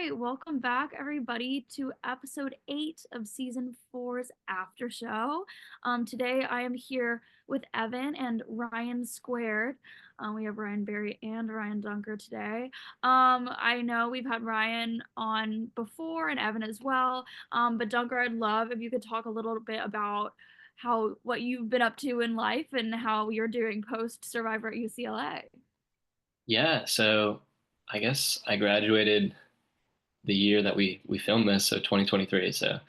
right, welcome back, everybody, to episode 8 of season 4's Aftershow. Today, I am here with Evan and Ryan Squared. We have Ryan Berry and Ryan Dunker today. I know we've had Ryan on before and Evan as well. But Dunker, I'd love if you could talk a little bit about what you've been up to in life and how you're doing post Survivor at UCLA. Yeah, so I guess I graduated the year that we filmed this, so 2023. So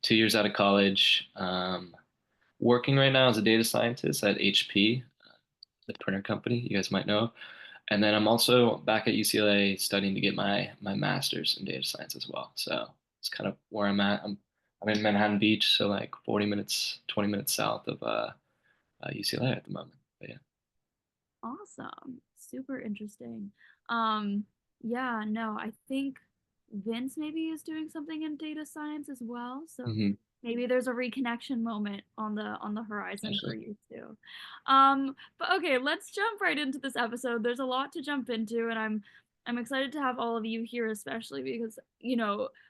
2 years out of college, working right now as a data scientist at HP, the printer company you guys might know. And then I'm also back at UCLA studying to get my master's in data science as well. So it's kind of where I'm at. I'm in Manhattan Beach, so like 40 minutes, 20 minutes south of UCLA at the moment. But yeah. Awesome. Super interesting. Um, yeah, no, I think Vince maybe is doing something in data science as well. So Hmm. maybe there's a reconnection moment on the horizon for Actually. you too. But okay, let's jump right into this episode. There's a lot to jump into, and I'm excited to have all of you here, especially because,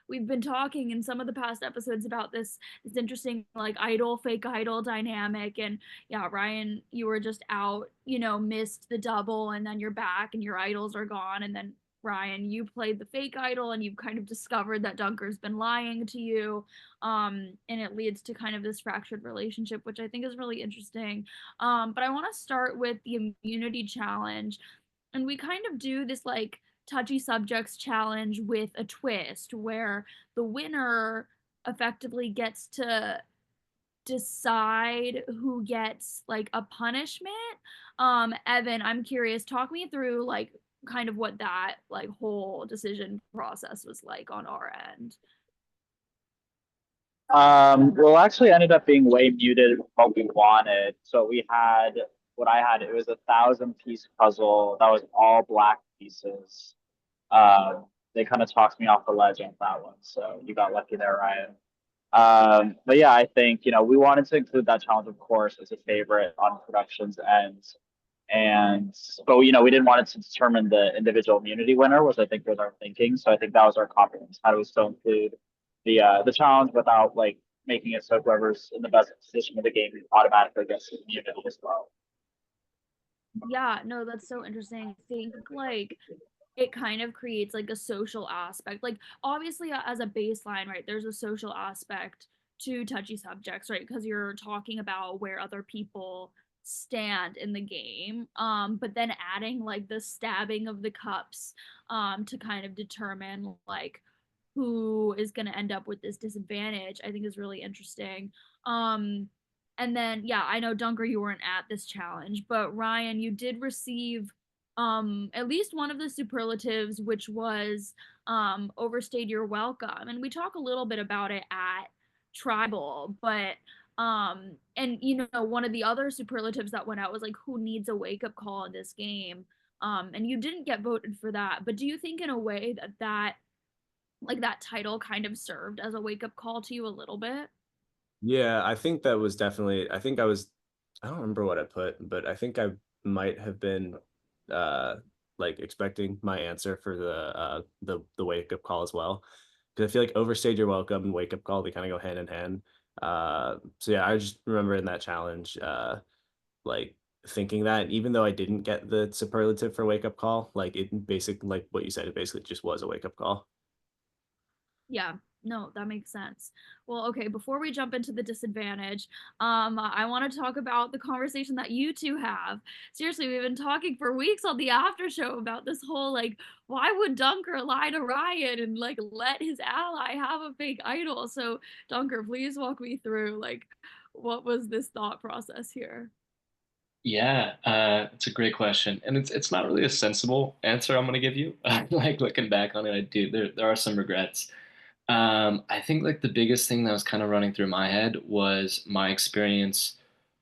we've been talking in some of the past episodes about this interesting like idol, fake idol dynamic. And yeah, Ryan, you were just out, missed the double, and then you're back and your idols are gone. And then Ryan, you played the fake idol and you've kind of discovered that Dunker's been lying to you. And it leads to kind of this fractured relationship, which I think is really interesting. But I want to start with the immunity challenge. And we kind of do this like touchy subjects challenge with a twist where the winner effectively gets to decide who gets like a punishment. Evan, I'm curious, talk me through like kind of what that like whole decision process was like on our end. Well, actually ended up being way muted from what we wanted. So we had what I had, it was a 1,000 piece puzzle that was all black pieces. They kind of talked me off the ledge on that one. So you got lucky there, Ryan. But yeah, I think, we wanted to include that challenge, of course, as a favorite on production's end. But we didn't want it to determine the individual immunity winner, which I think was our thinking. So I think that was our compromise. How do we still include the challenge without like making it so whoever's in the best position of the game automatically gets immunity as well. Yeah, no, that's so interesting. I think like it kind of creates like a social aspect. Like obviously as a baseline, right? There's a social aspect to touchy subjects, right? Because you're talking about where other people stand in the game. But then adding like the stabbing of the cups to kind of determine like who is going to end up with this disadvantage, I think is really interesting. Um and then yeah, I know Dunker you weren't at this challenge, but Ryan, you did receive at least one of the superlatives, which was overstayed your welcome. And we talk a little bit about it at Tribal, but and one of the other superlatives that went out was like who needs a wake-up call in this game. And you didn't get voted for that, but do you think in a way that like that title kind of served as a wake-up call to you a little bit? Yeah, I think that was definitely I don't remember what I put, but I think I might have been uh like expecting my answer for the wake up call as well. Because I feel like overstayed your welcome and wake up call, they kind of go hand in hand. So yeah, I just remember in that challenge, like thinking that even though I didn't get the superlative for wake up call, like it basically like what you said, it basically just was a wake up call. Yeah, no, that makes sense. Well, okay, before we jump into the disadvantage, I want to talk about the conversation that you two have. Seriously, we've been talking for weeks on the after show about this whole like, why would Dunker lie to Ryan and like let his ally have a fake idol? So, Dunker, please walk me through like what was this thought process here? Yeah, it's a great question, and it's not really a sensible answer I'm gonna give you. Like looking back on it, I do there are some regrets. I think like the biggest thing that was kind of running through my head was my experience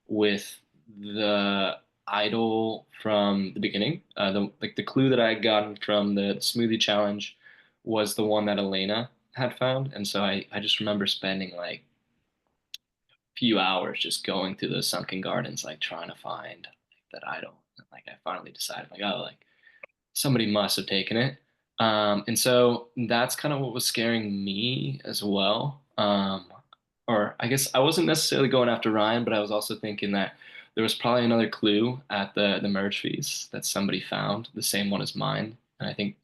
with the idol from the beginning. The clue that I had gotten from the smoothie challenge was the one that Elena had found, and so I just remember spending like few hours just going through those sunken gardens, like trying to find that idol. And, like I finally decided, like, oh, like somebody must have taken it. And so that's kind of what was scaring me as well. Or I guess I wasn't necessarily going after Ryan, but I was also thinking that there was probably another clue at the merge feast that somebody found, the same one as mine. And I think,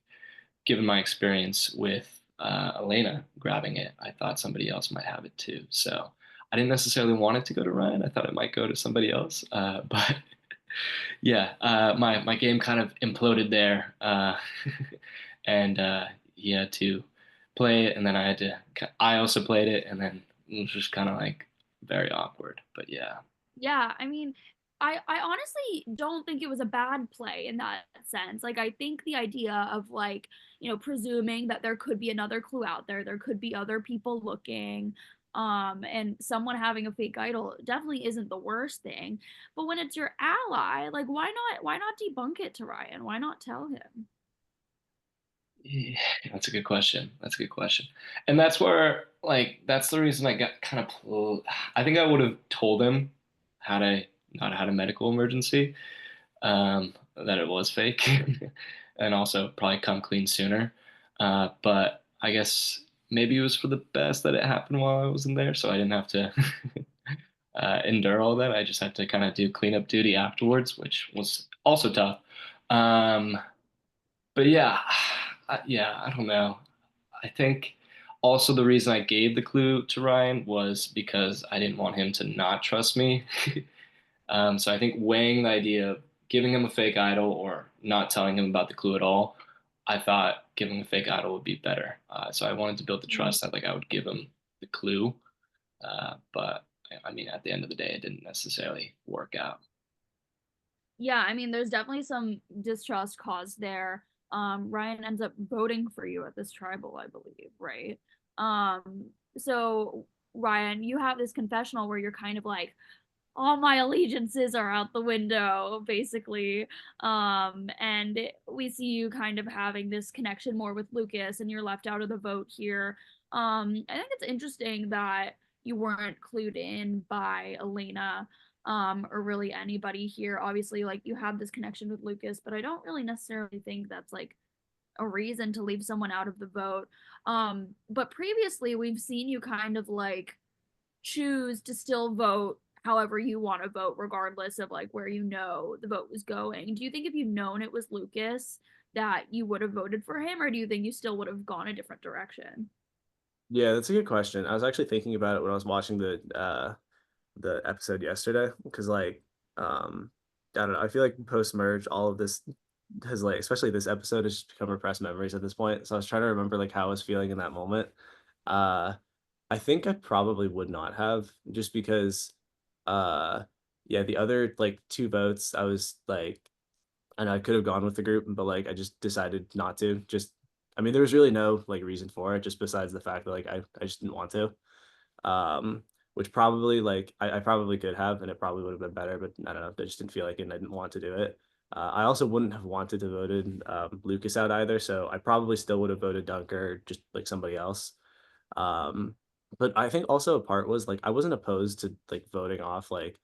given my experience with Elena grabbing it, I thought somebody else might have it too. So I didn't necessarily want it to go to Ryan. I thought it might go to somebody else. But yeah, my game kind of imploded there, and he had to play it, and then I had to. I also played it, and then it was just kind of like very awkward. But yeah. Yeah, I mean, I honestly don't think it was a bad play in that sense. Like I think the idea of like, presuming that there could be another clue out there, there could be other people looking, and someone having a fake idol definitely isn't the worst thing. But when it's your ally, like why not debunk it to Ryan? Why not tell him? Yeah, that's a good question. That's a good question. And that's where, like, that's the reason I got kind of, I think I would have told him had I not had a medical emergency, that it was fake, and also probably come clean sooner. But I guess maybe it was for the best that it happened while I wasn't there, so I didn't have to endure all that. I just had to kind of do cleanup duty afterwards, which was also tough. Um, but yeah, yeah, I don't know. I think also the reason I gave the clue to Ryan was because I didn't want him to not trust me. So I think weighing the idea of giving him a fake idol or not telling him about the clue at all, I thought giving a fake idol would be better. So I wanted to build the Mm. trust that like I would give him the clue. But I mean, at the end of the day, it didn't necessarily work out. Yeah, I mean, there's definitely some distrust caused there. Ryan ends up voting for you at this tribal, I believe, right? So Ryan, you have this confessional where you're kind of like, all my allegiances are out the window, basically. And we see you kind of having this connection more with Lucas, and you're left out of the vote here. I think it's interesting that you weren't clued in by Elena, or really anybody here. Obviously, like you have this connection with Lucas, but I don't really necessarily think that's like a reason to leave someone out of the vote. But previously, we've seen you kind of like choose to still vote however you want to vote, regardless of like where the vote was going. Do you think if you'd known it was Lucas that you would have voted for him, or do you think you still would have gone a different direction? Yeah, that's a good question. I was actually thinking about it when I was watching the episode yesterday because like I don't know, I feel like post merge all of this has like especially this episode has just become repressed memories at this point. So I was trying to remember like how I was feeling in that moment. Uh I think I probably would not have just because uh yeah, the other like two votes I was like I know I could have gone with the group, but like I just decided not to. Just I mean there was really no like reason for it just besides the fact that like I just didn't want to. Um, which probably like I probably could have, and it probably would have been better, but I don't know. I just didn't feel like it, and I didn't want to do it. I also wouldn't have wanted to voted Lucas out either, so I probably still would have voted Dunker or just like somebody else. Um, but I think also a part was like I wasn't opposed to like voting off like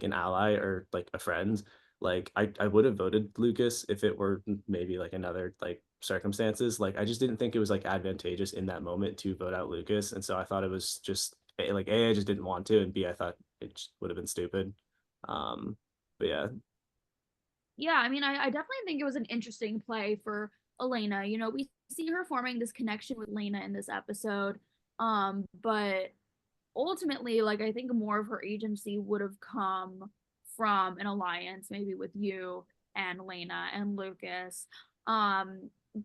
an ally or like a friend. Like I would have voted Lucas if it were maybe like another like circumstances. Like I just didn't think it was like advantageous in that moment to vote out Lucas, and so I thought it was just like A, I just didn't want to, and B, I thought it just would have been stupid. But yeah, Yeah, I mean, I definitely think it was an interesting play for Elena. We see her forming this connection with Lena in this episode. But ultimately, like I think more of her agency would have come from an alliance, maybe with you and Lena and Lucas.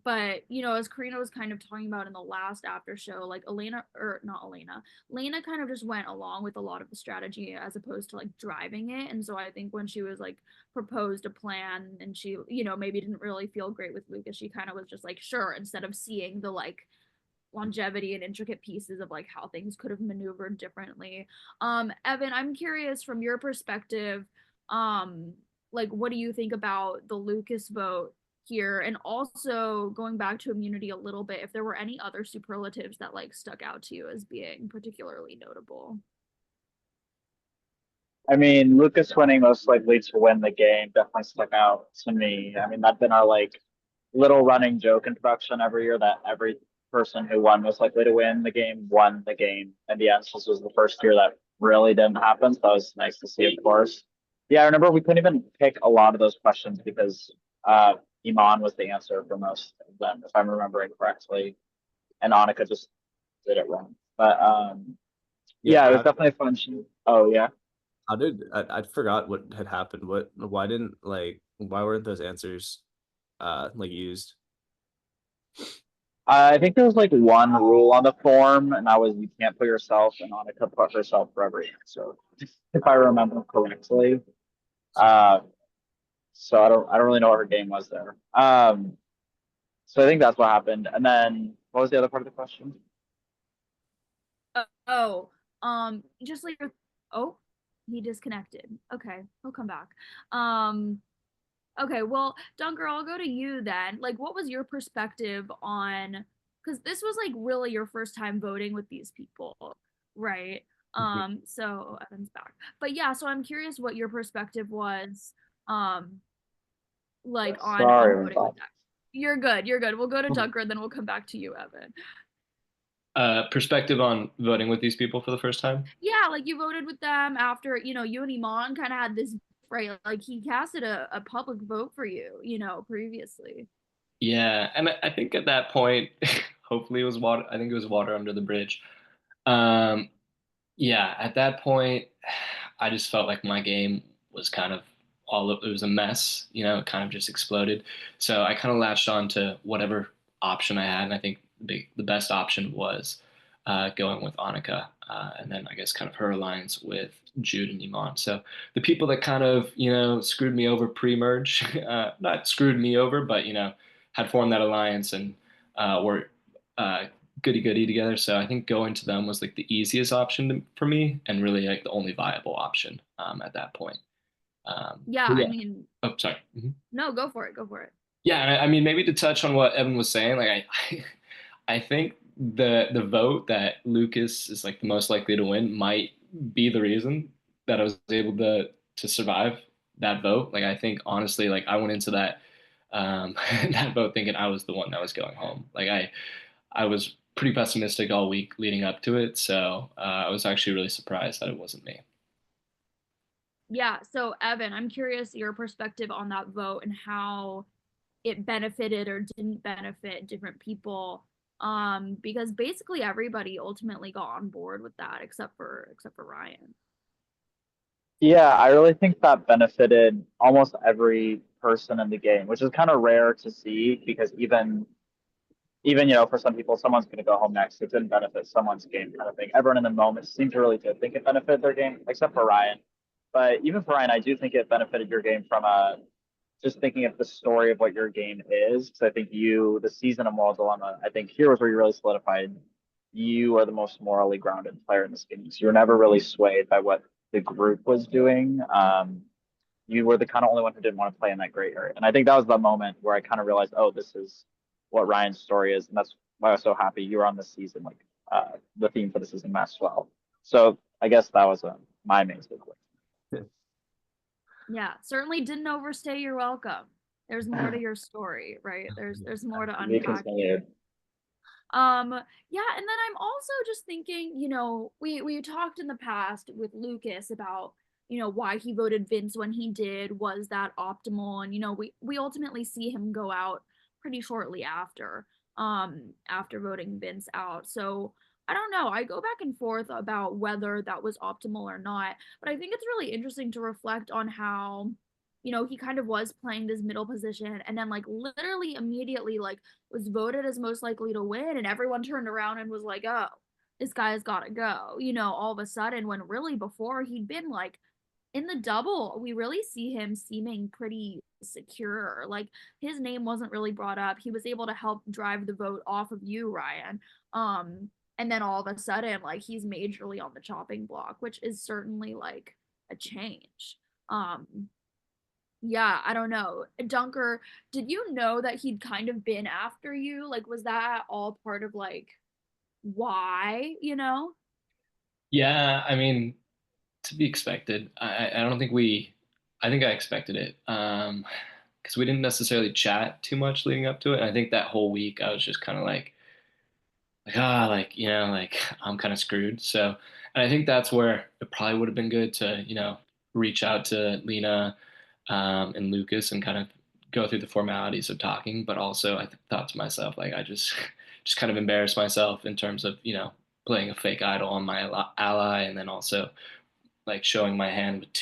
But as Karina was kind of talking about in the last after show, like Elena or not Elena, Lena kind of just went along with a lot of the strategy as opposed to like driving it. And so I think when she was like proposed a plan and she, maybe didn't really feel great with Lucas, she kind of was just like, sure, instead of seeing the like longevity and intricate pieces of like how things could have maneuvered differently. Evan, I'm curious from your perspective, like what do you think about the Lucas vote here? And also going back to immunity a little bit, if there were any other superlatives that like stuck out to you as being particularly notable. I mean, Lucas winning most likely to win the game definitely stuck out to me. I mean, that's been our like little running joke in production every year that every person who won most likely to win the game won the game. And the end, this was the first year that really didn't happen. So that was nice to see, of course. Yeah, I remember we couldn't even pick a lot of those questions because Iman was the answer for most of them, if I'm remembering correctly. And Annika just did it wrong. But yeah, it was definitely a fun show. Oh yeah. How did I forgot what had happened? Why weren't those answers like used? I think there was like one rule on the form, and that was you can't put yourself, and Annika put herself for every answer, if I remember correctly. Uh, so I don't really know what her game was there. So I think that's what happened. And then what was the other part of the question? Oh, just like oh, he disconnected. Okay, he'll come back. Okay, well, Dunker, I'll go to you then. Like, what was your perspective on, because this was like really your first time voting with these people, right? So Evan's back. But yeah, so I'm curious what your perspective was, um, like on Sorry. voting with that. You're good, you're good. We'll go to Dunker, then we'll come back to you, Evan. Perspective on voting with these people for the first time? Yeah, like you voted with them after, you and Iman kind of had this, right? Like he casted a public vote for you, previously. Yeah, and I think at that point, hopefully it was water. I think it was water under the bridge. Um, yeah, at that point, I just felt like my game was kind of it was a mess, it kind of just exploded. So I kind of latched on to whatever option I had, and I think the best option was going with Annika, and then I guess kind of her alliance with Jude and Iman. So the people that kind of, screwed me over pre-merge, not screwed me over, but, had formed that alliance and were uh, goody goody together. So I think going to them was like the easiest option for me and really like the only viable option at that point. Yeah, yeah. I mean, oh, sorry. No, go for it. Go for it. Yeah, and I mean maybe to touch on what Evan was saying, like I think the vote that Lucas is like the most likely to win might be the reason that I was able to survive that vote. Like I think honestly, like I went into that that vote thinking I was the one that was going home. Like I was pretty pessimistic all week leading up to it, so I was actually really surprised that it wasn't me. Yeah, so Evan, I'm curious your perspective on that vote and how it benefited or didn't benefit different people. Because basically everybody ultimately got on board with that except for Ryan. Yeah, I really think that benefited almost every person in the game, which is kind of rare to see because even for some people, someone's going to go home next. It didn't benefit someone's game, kind of thing. Everyone in the moment seemed to really think it benefited their game, except for Ryan. But even for Ryan, I do think it benefited your game from just thinking of the story of what your game is. Because I think the season of Moral Dilemma, I think here was where you really solidified you are the most morally grounded player in this game. So you're never really swayed by what the group was doing. You were the kind of only one who didn't want to play in that gray area. And I think that was the moment where I kind of realized, oh, this is what Ryan's story is. And that's why I was so happy you were on this season, like the theme for the season matched well. So I guess that was my main takeaway. Yeah, certainly didn't overstay your welcome. There's more to your story, right? There's more to unpack. Yeah, and then I'm also just thinking, we talked in the past with Lucas about, why he voted Vince when he did, was that optimal? And we ultimately see him go out pretty shortly after voting Vince out. So I don't know. I go back and forth about whether that was optimal or not, but I think it's really interesting to reflect on how he kind of was playing this middle position and then like literally immediately like was voted as most likely to win and everyone turned around and was like, oh, this guy's gotta go, all of a sudden, when really before he'd been like in the double. We really see him seeming pretty secure. Like his name wasn't really brought up. He was able to help drive the vote off of you, Ryan. And then all of a sudden, like he's majorly on the chopping block, which is certainly like a change. Yeah, I don't know. Dunker, did you know that he'd kind of been after you? Like, was that all part of like why? Yeah, I mean, to be expected. I don't think I think I expected it. because we didn't necessarily chat too much leading up to it. And I think that whole week I was just kind of like, like I'm kind of screwed. So, and I think that's where it probably would have been good to, reach out to Lena and Lucas and kind of go through the formalities of talking. But also, thought to myself, like, I just, just kind of embarrassed myself in terms of, playing a fake idol on my ally, and then also like showing my hand with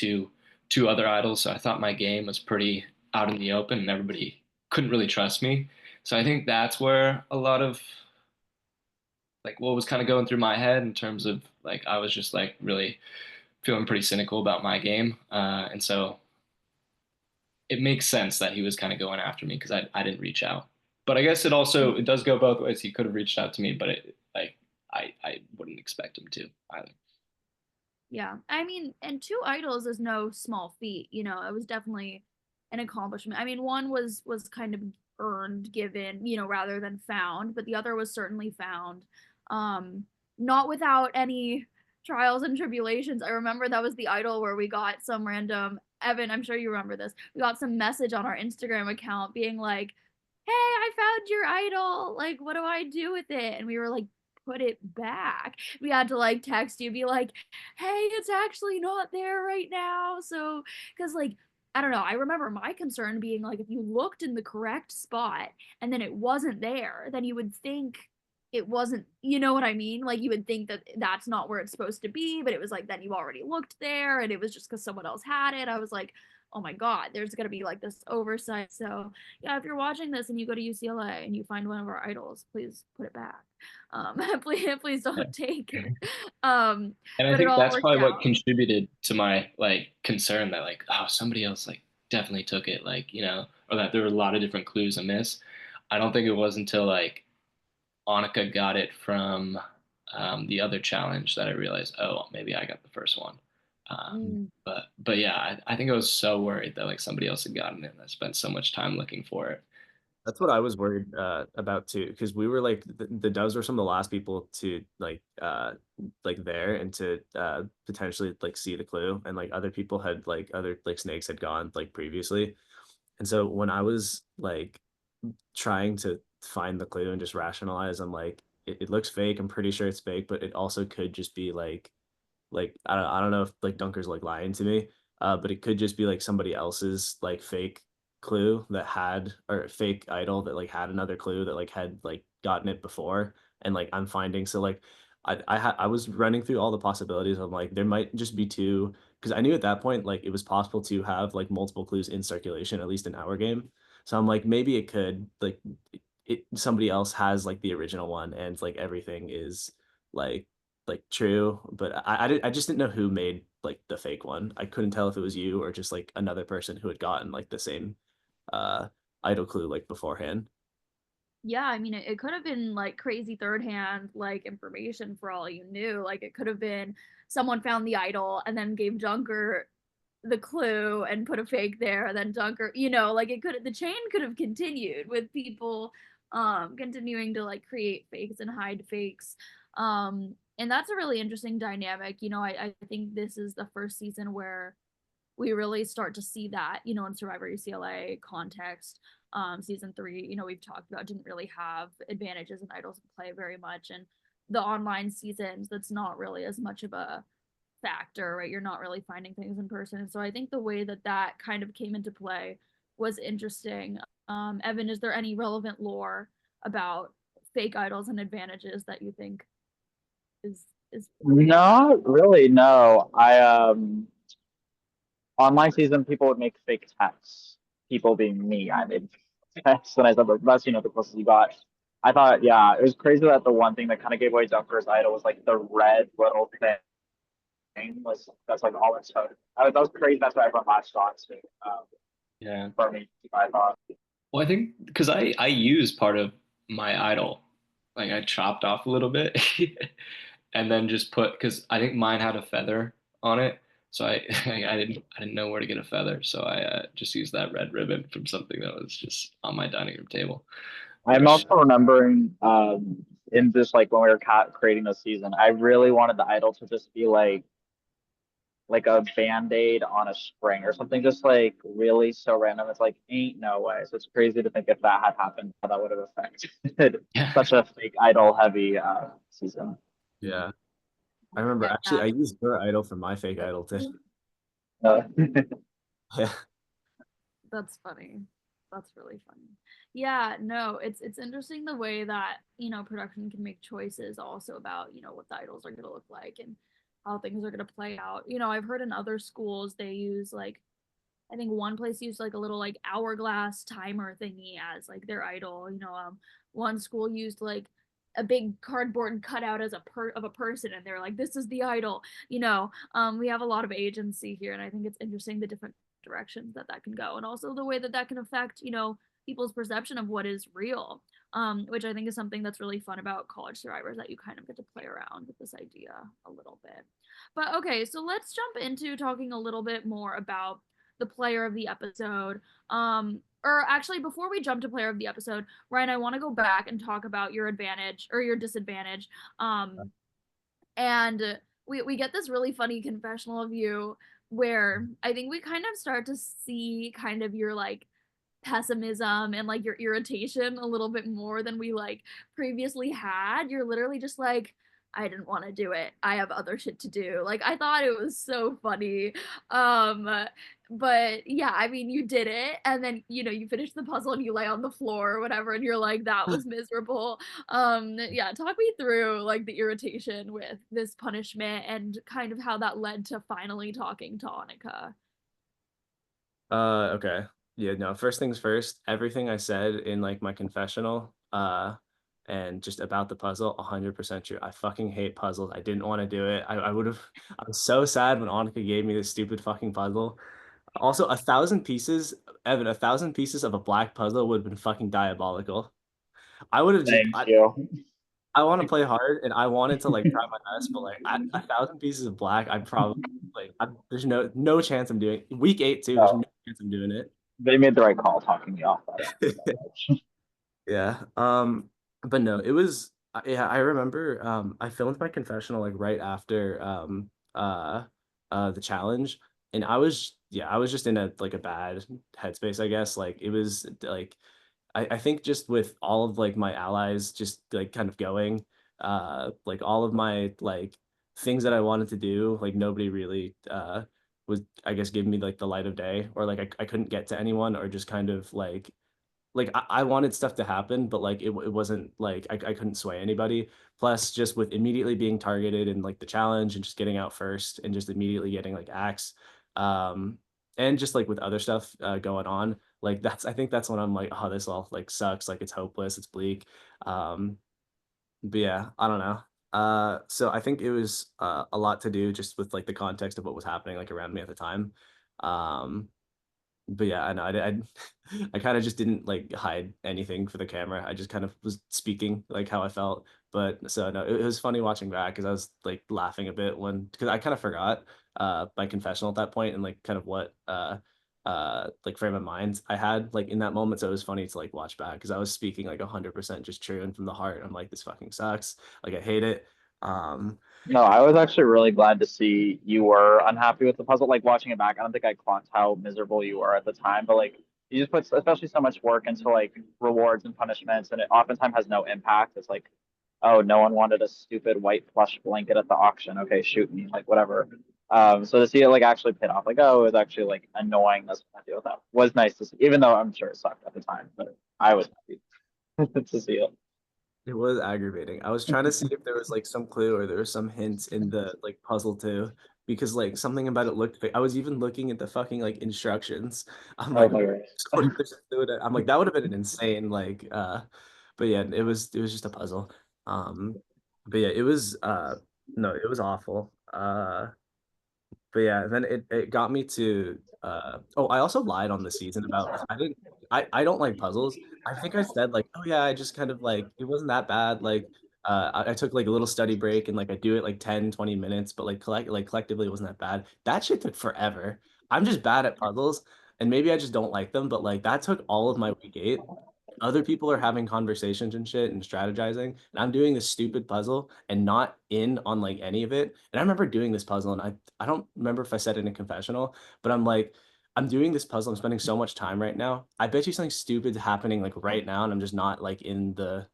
two other idols. So I thought my game was pretty out in the open, and everybody couldn't really trust me. So I think that's where a lot of like what was kind of going through my head in terms of like I was just like really feeling pretty cynical about my game, and so it makes sense that he was kind of going after me because I didn't reach out. But I guess it does go both ways. He could have reached out to me, but I wouldn't expect him to either. Yeah. I mean, and two idols is no small feat, it was definitely an accomplishment. I mean, one was kind of earned, given, rather than found, but the other was certainly found. Not without any trials and tribulations. I remember that was the idol where we got some random Evan, I'm sure you remember this. We got some message on our Instagram account being like, "Hey, I found your idol. Like, what do I do with it?" And we were like, "Put it back." We had to like text you, be like, "Hey, it's actually not there right now." So, because like, I don't know, I remember my concern being like, if you looked in the correct spot and then it wasn't there, then you would think it wasn't, you know what I mean? Like, you would think that that's not where it's supposed to be, but it was like, then you already looked there and it was just because someone else had it. I was like, oh my God, there's going to be like this oversight. So, yeah, if you're watching this and you go to UCLA and you find one of our idols, please put it back. Please don't take it. And I But it think all that's worked probably what out. contributed to my like concern that like, oh, somebody else like definitely took it, like, or that there were a lot of different clues amiss. I don't think it was until like Annika got it from the other challenge that I realized, oh, maybe I got the first one. Mm. But yeah, I think I was so worried that like somebody else had gotten it, and I spent so much time looking for it. That's what I was worried about too, because we were like the doves were some of the last people to like there and to potentially like see the clue, and like other people had like other like snakes had gone like previously, and so when I was like trying to find the clue and just rationalize, I'm like it looks fake. I'm pretty sure it's fake, but it also could just be like I don't know if like Dunker's like lying to me, but it could just be like somebody else's like fake clue that had or fake idol that like had another clue that like had like gotten it before, and like I'm finding so like I was running through all the possibilities. I'm like there might just be two, because I knew at that point like it was possible to have like multiple clues in circulation, at least in our game. So I'm like maybe it could like somebody else has like the original one and like everything is like true, but I just didn't know who made like the fake one. I couldn't tell if it was you or just like another person who had gotten like the same uh idol clue like beforehand. Yeah, I mean, it could have been like crazy third hand like information for all you knew. Like, it could have been someone found the idol and then gave Dunker the clue and put a fake there, and then Dunker, like the chain could have continued with people continuing to like create fakes and hide fakes. And that's a really interesting dynamic. I think this is the first season where we really start to see that, in Survivor UCLA context. Season 3, we've talked about, didn't really have advantages and idols in play very much. And the online seasons, that's not really as much of a factor, right? You're not really finding things in person. And so I think the way that that kind of came into play was interesting. Evan, is there any relevant lore about fake idols and advantages that you think is Not really, no. Online season people would make fake texts. People being me, I made texts and I said like that's the closest you got. I thought, yeah, it was crazy that the one thing that kind of gave away Dunker's idol was like the red little thing was that's like all it's that was crazy. That's what everyone latched on to. Yeah. For me, I thought. Well, I think because I used part of my idol, like I chopped off a little bit, and then just put because I think mine had a feather on it, so I didn't know where to get a feather, so I just used that red ribbon from something that was just on my dining room table, I'm which also remembering in this like when we were creating the season, I really wanted the idol to just be like like a band-aid on a spring or something, just like really so random. It's like ain't no way. So it's crazy to think if that had happened, how that would have affected Yeah. such a fake idol heavy season. Yeah. I remember actually Yeah, I used your idol for my fake idol too. Uh, Yeah. that's funny. That's really funny. Yeah, no, it's interesting the way that, production can make choices also about, what the idols are gonna look like and how things are gonna play out. I've heard in other schools they use like I think one place used like a little like hourglass timer thingy as like their idol. One school used like a big cardboard cutout as of a person, and they're like, "This is the idol." We have a lot of agency here, and I think it's interesting the different directions that can go, and also the way that can affect people's perception of what is real. Which I think is something that's really fun about College Survivors, that you kind of get to play around with this idea a little bit. But okay, so let's jump into talking a little bit more about the player of the episode. Or actually, before we jump to player of the episode, Ryan, I want to go back and talk about your advantage or your disadvantage. And we get this really funny confessional of you where I think we kind of start to see kind of your like pessimism and like your irritation a little bit more than we like previously had. You're literally just like, I didn't want to do it. I have other shit to do. Like I thought it was so funny. Um but yeah, I mean you did it, and then you finish the puzzle and you lay on the floor or whatever, and you're like, that was miserable. Yeah, talk me through like the irritation with this punishment and kind of how that led to finally talking to Annika. Okay. Yeah, no, first things first, everything I said in like my confessional, and just about the puzzle, 100% true. I fucking hate puzzles. I didn't want to do it. I would have, I was so sad when Annika gave me this stupid fucking puzzle. Also, 1,000 pieces, Evan, 1,000 pieces of a black puzzle would have been fucking diabolical. I would have just, Thank you. I want to play hard and I wanted to like try my best, but like at 1,000 pieces of black, I probably like there's no chance I'm doing week 8 too. There's no No, chance I'm doing they made the right call talking me off that. it. Yeah. But no, it was yeah, I remember I filmed my confessional like right after the challenge, and I was just in a like a bad headspace, I guess. Like it was like I think just with all of like my allies just like kind of going, like all of my like things that I wanted to do, like nobody really was, I guess, giving me like the light of day, or like I couldn't get to anyone, or just kind of like I wanted stuff to happen, but like it wasn't like I couldn't sway anybody. Plus, just with immediately being targeted and like the challenge and just getting out first and just immediately getting like axe, um, and just like with other stuff going on, like I think that's when I'm like, oh, this all like sucks, like it's hopeless, it's bleak. Um, but yeah, I don't know. So I think it was a lot to do just with like the context of what was happening like around me at the time. Um, but yeah, I know I kind of just didn't like hide anything for the camera. I just kind of was speaking like how I felt. But so no, it was funny watching back because I was like laughing a bit because I kind of forgot my confessional at that point and like kind of what like frame of mind I had like in that moment. So it was funny to like watch back because I was speaking like 100% just true and from the heart. I'm like, this fucking sucks. Like I hate it. No, I was actually really glad to see you were unhappy with the puzzle. Like watching it back, I don't think I clocked how miserable you were at the time, but like you just put especially so much work into like rewards and punishments, and it oftentimes has no impact. It's like, oh, no one wanted a stupid white plush blanket at the auction. Okay, shoot me, like whatever. So to see it like actually paid off, like, oh, it was actually like annoying this to deal with that was nice to see, even though I'm sure it sucked at the time, but I was happy to see it. It was aggravating. I was trying to see if there was like some clue or there was some hints in the like puzzle too, because like something about it looked fake. I was even looking at the fucking like instructions. I'm Oh like my gosh. 40% through it. I'm like that would have been an insane like but yeah, it was just a puzzle. But yeah, it was no, it was awful. But yeah, then it got me to oh, I also lied on the season about I didn't I don't like puzzles. I think I said like, oh yeah, I just kind of like it wasn't that bad. Like I took like a little study break and like I do it like 10-20 minutes, but like collectively it wasn't that bad. That shit took forever. I'm just bad at puzzles and maybe I just don't like them, but like that took all of my week 8. other people are having conversations and shit and strategizing, and I'm doing this stupid puzzle and not in on like any of it. And I remember doing this puzzle, and I don't remember if I said it in confessional, but I'm like, I'm doing this puzzle. I'm spending so much time right now. I bet you something stupid's happening like right now, and I'm just not like in the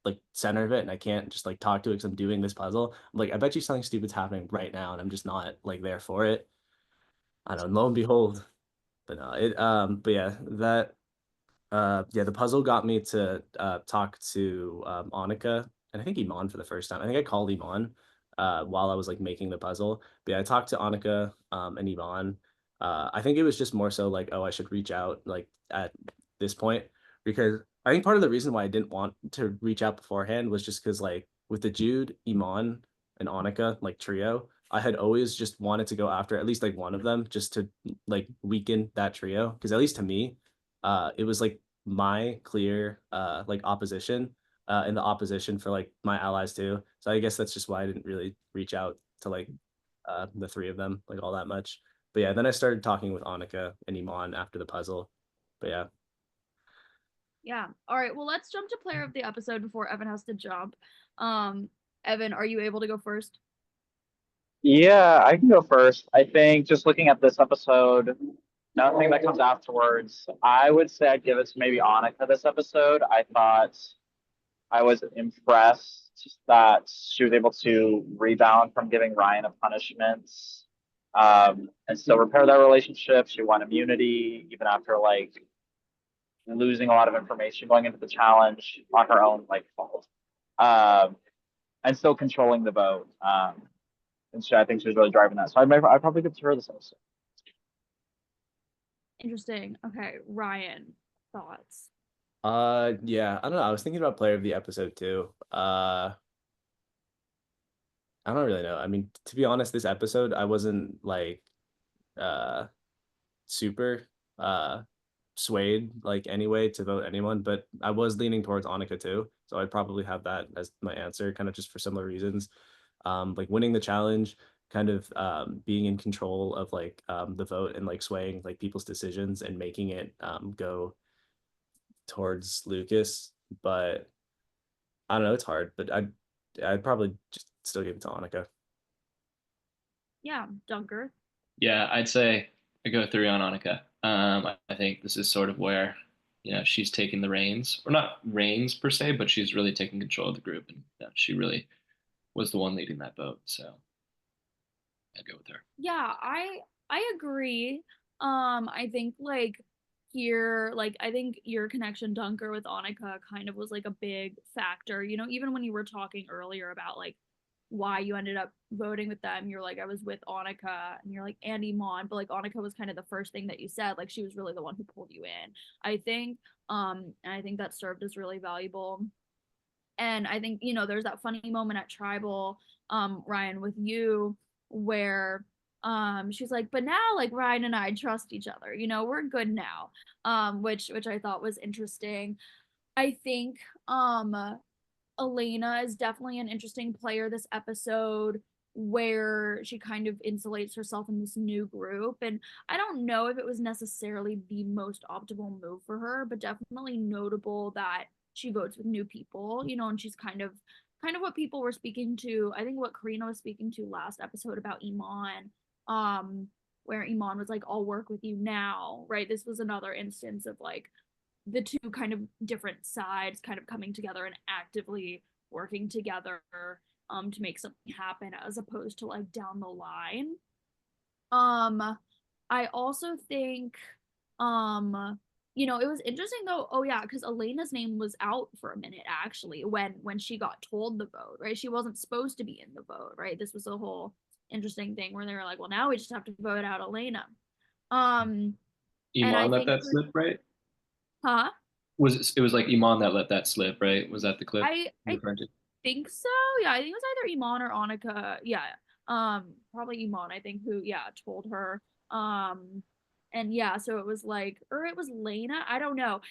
like center of it, and I can't just like talk to it because I'm doing this puzzle. I'm like, I bet you something stupid's happening right now, and I'm just not like there for it. I don't know. Lo and behold, but no, it but yeah, that yeah, the puzzle got me to talk to Annika and I think Iman for the first time. I think I called Iman while I was like making the puzzle. But yeah, I talked to Annika and Iman. I think it was just more so like, oh, I should reach out like at this point because I think part of the reason why I didn't want to reach out beforehand was just because like with the Jude, Iman, and Annika like trio, I had always just wanted to go after at least like one of them just to like weaken that trio because at least to me, it was like my clear like opposition and the opposition for like my allies too. So I guess that's just why I didn't really reach out to like the three of them like all that much. But yeah, then I started talking with Annika and Iman after the puzzle. But yeah. Yeah. All right. Well, let's jump to player of the episode before Evan has to jump. Evan, are you able to go first? Yeah, I can go first. I think just looking at this episode, nothing that comes afterwards, I would say I'd give it to maybe Annika this episode. I thought I was impressed that she was able to rebound from giving Ryan a punishment and still repair their relationship. She won immunity even after like losing a lot of information going into the challenge on her own like fault, um, and still controlling the vote. And so I think she was really driving that. So I'd probably give it to her this episode. Interesting. Okay, Ryan, thoughts? Yeah, I don't know. I was thinking about player of the episode too. I don't really know. I mean, to be honest, this episode I wasn't like uh super uh swayed like anyway to vote anyone, but I was leaning towards Annika too. So I'd probably have that as my answer, kind of just for similar reasons. Like winning the challenge, kind of being in control of like the vote and like swaying like people's decisions and making it go towards Lucas. But I don't know, it's hard, but I'd probably just still give it to Annika. Yeah, Dunker. Yeah, I'd say I go 3 on Annika. I think this is sort of where, she's taking the reins, or not reins per se, but she's really taking control of the group, and she really was the one leading that vote. So I'd go with her. Yeah, I agree. I think like here, like I think your connection, Dunker, with Annika kind of was like a big factor. Even when you were talking earlier about like why you ended up voting with them, you're like, I was with Annika, and you're like Andy Mon, but like Annika was kind of the first thing that you said. Like she was really the one who pulled you in. I think, and I think that served as really valuable. And I think, there's that funny moment at Tribal, Ryan, with you where she's like, but now like Ryan and I trust each other, we're good now. Which I thought was interesting. I think Elena is definitely an interesting player this episode where she kind of insulates herself in this new group, and I don't know if it was necessarily the most optimal move for her, but definitely notable that she votes with new people, and she's kind of what people were speaking to. I think what Karina was speaking to last episode about Iman, where Iman was like, I'll work with you now, right? This was another instance of like the two kind of different sides kind of coming together and actively working together to make something happen as opposed to like down the line. I also think it was interesting though. Oh yeah, because Elena's name was out for a minute actually when she got told the vote, right? She wasn't supposed to be in the vote, right? This was a whole interesting thing where they were like, well, now we just have to vote out Elena. And I Iman let think that slip, right? huh? It was like Iman that let that slip, right? Was that the clip I you're referring to? think so. Yeah, I think it was either Iman or Annika. Yeah. Probably Iman, I think, who told her. And yeah, so it was like, or it was Lena. I don't know.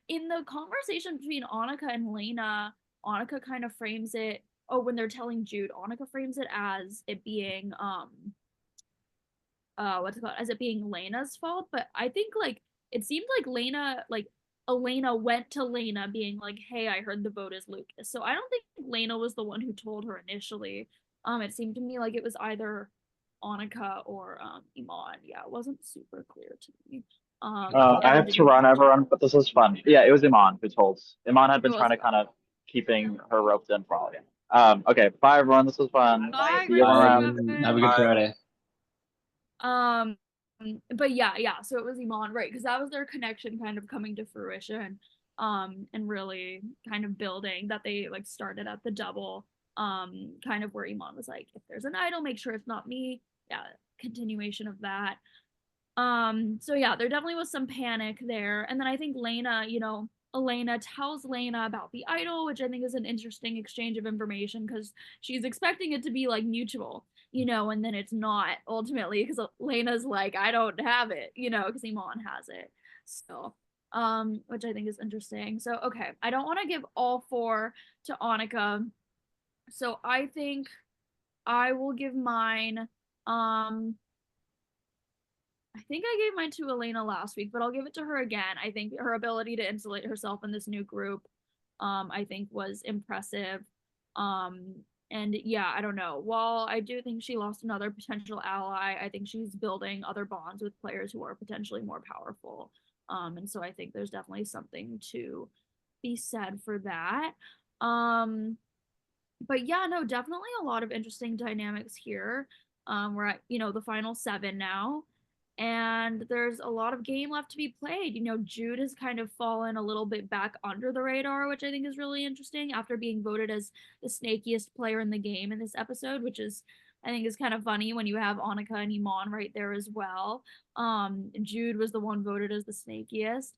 In the conversation between Annika and Lena, Annika kind of frames it. Oh, when they're telling Jude, Annika frames it as it being what's it called? As it being Lena's fault. But I think like it seemed like Lena like Elena went to Lena being like, hey, I heard the vote is Lucas. So I don't think Lena was the one who told her initially. It seemed to me like it was either Annika or Iman. Yeah, it wasn't super clear to me. I Evan, have did to you run, everyone, but this was fun. Yeah, it was Iman who told. Iman had it been trying was to kind of keeping her roped in for all of you. Okay, bye everyone. This was fun. bye, See you great to see you, around. Have a Evan. good Friday. Um, but yeah, so it was Iman, right? Because that was their connection kind of coming to fruition, and really kind of building that they like started at the double, kind of where Iman was like, if there's an idol, make sure it's not me. Yeah, continuation of that. So yeah, there definitely was some panic there. And then I think Lena, Elena tells Lena about the idol, which I think is an interesting exchange of information because she's expecting it to be like mutual, and then it's not ultimately because Lena's like, I don't have it, because Iman has it. So, which I think is interesting. So, okay, I don't want to give all four to Annika. So I think I will give mine. I think I gave mine to Elena last week, but I'll give it to her again. I think her ability to insulate herself in this new group, I think was impressive. Um, and yeah, I don't know. While I do think she lost another potential ally, I think she's building other bonds with players who are potentially more powerful. And so I think there's definitely something to be said for that. Um, but yeah, no, definitely a lot of interesting dynamics here. We're at, the final 7 now, and there's a lot of game left to be played. Jude has kind of fallen a little bit back under the radar, which I think is really interesting after being voted as the snakiest player in the game in this episode, which is I think is kind of funny when you have Annika and Iman right there as well. Jude was the one voted as the snakiest.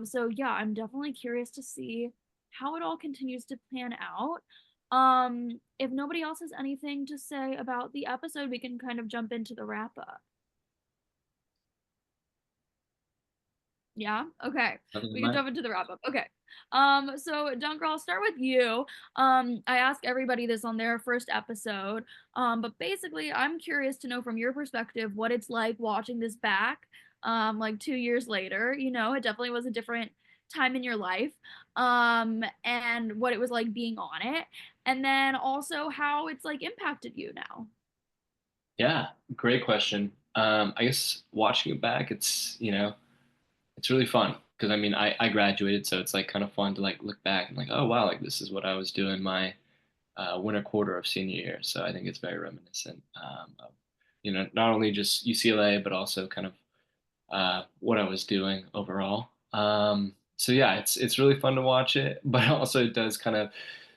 So yeah, I'm definitely curious to see how it all continues to pan out. If nobody else has anything to say about the episode, we can kind of jump into the wrap up. Yeah. Okay. We can jump into the wrap up. Okay. So Dunker, I'll start with you. I ask everybody this on their first episode. But basically I'm curious to know from your perspective what it's like watching this back, like 2 years later. It definitely was a different time in your life. And what it was like being on it. And then also how it's like impacted you now. Yeah, great question. I guess watching it back, it's really fun because I mean, I graduated, so it's like kind of fun to like look back and like, oh wow, like this is what I was doing my winter quarter of senior year. So I think it's very reminiscent of, not only just UCLA, but also kind of what I was doing overall. So yeah, it's really fun to watch it, but also it does kind of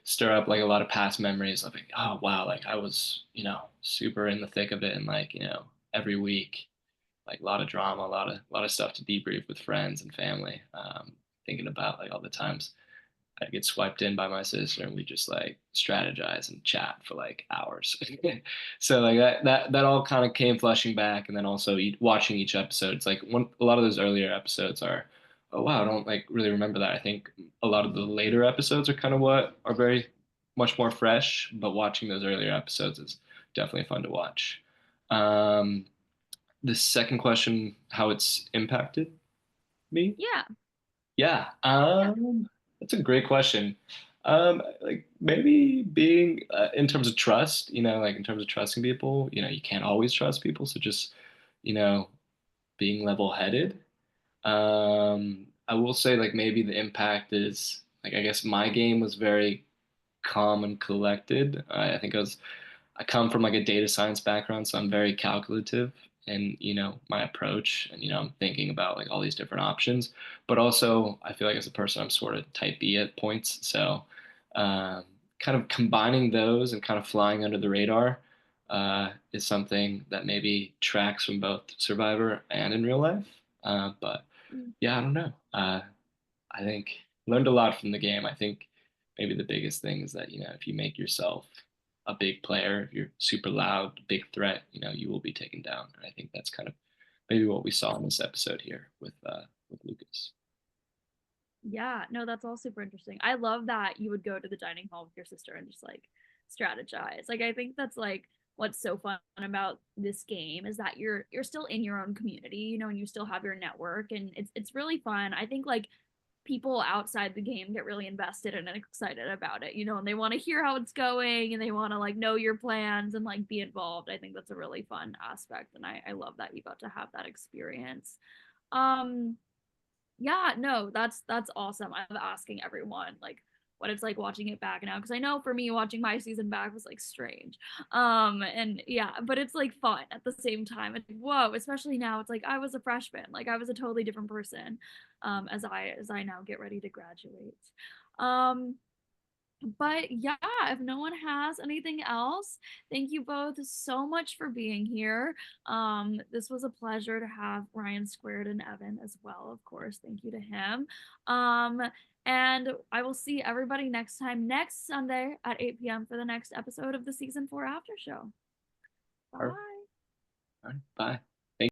stir up like a lot of past memories of like, oh wow, like I was, super in the thick of it and like, every week, like a lot of drama, a lot of stuff to debrief with friends and family. Thinking about like all the times I'd get swiped in by my sister and we just like strategize and chat for like hours. So like that all kind of came flushing back, and then also watching each episode. It's like a lot of those earlier episodes are, oh wow, I don't like really remember that. I think a lot of the later episodes are kind of what are very much more fresh, but watching those earlier episodes is definitely fun to watch. Um, the second question, how it's impacted me? Yeah. Yeah, Yeah. that's a great question. Like maybe being in terms of trust, like in terms of trusting people, you can't always trust people, so just, you know, being level-headed. I will say like maybe the impact is like I guess my game was very calm and collected. I think I come from like a data science background, so I'm very calculative in, my approach and, I'm thinking about like all these different options, but also I feel like as a person, I'm sort of type B at points. So, kind of combining those and kind of flying under the radar, is something that maybe tracks from both Survivor and in real life. But Mm. yeah, I don't know. I think learned a lot from the game. I think maybe the biggest thing is that, if you make yourself a big player, if you're super loud, big threat, you will be taken down. And I think that's kind of maybe what we saw in this episode here with Lucas. Yeah, no, that's all super interesting. I love that you would go to the dining hall with your sister and just like strategize. Like I think that's like what's so fun about this game is that you're still in your own community, and you still have your network, and it's really fun. I think like people outside the game get really invested and excited about it, and they want to hear how it's going and they want to like know your plans and like be involved. I think that's a really fun aspect, and I love that you got to have that experience. Yeah, no, that's awesome. I love asking everyone like what it's like watching it back now, because I know for me watching my season back was like strange. And yeah, but it's like fun at the same time. And whoa, especially now it's like I was a freshman, like I was a totally different person as I now get ready to graduate. Um but yeah, if no one has anything else, thank you both so much for being here. This was a pleasure to have Ryan Squared and Evan as well, of course. Thank you to him. And I will see everybody next time, next Sunday at 8 p.m. for the next episode of the season 4 after show. Bye. All right, bye.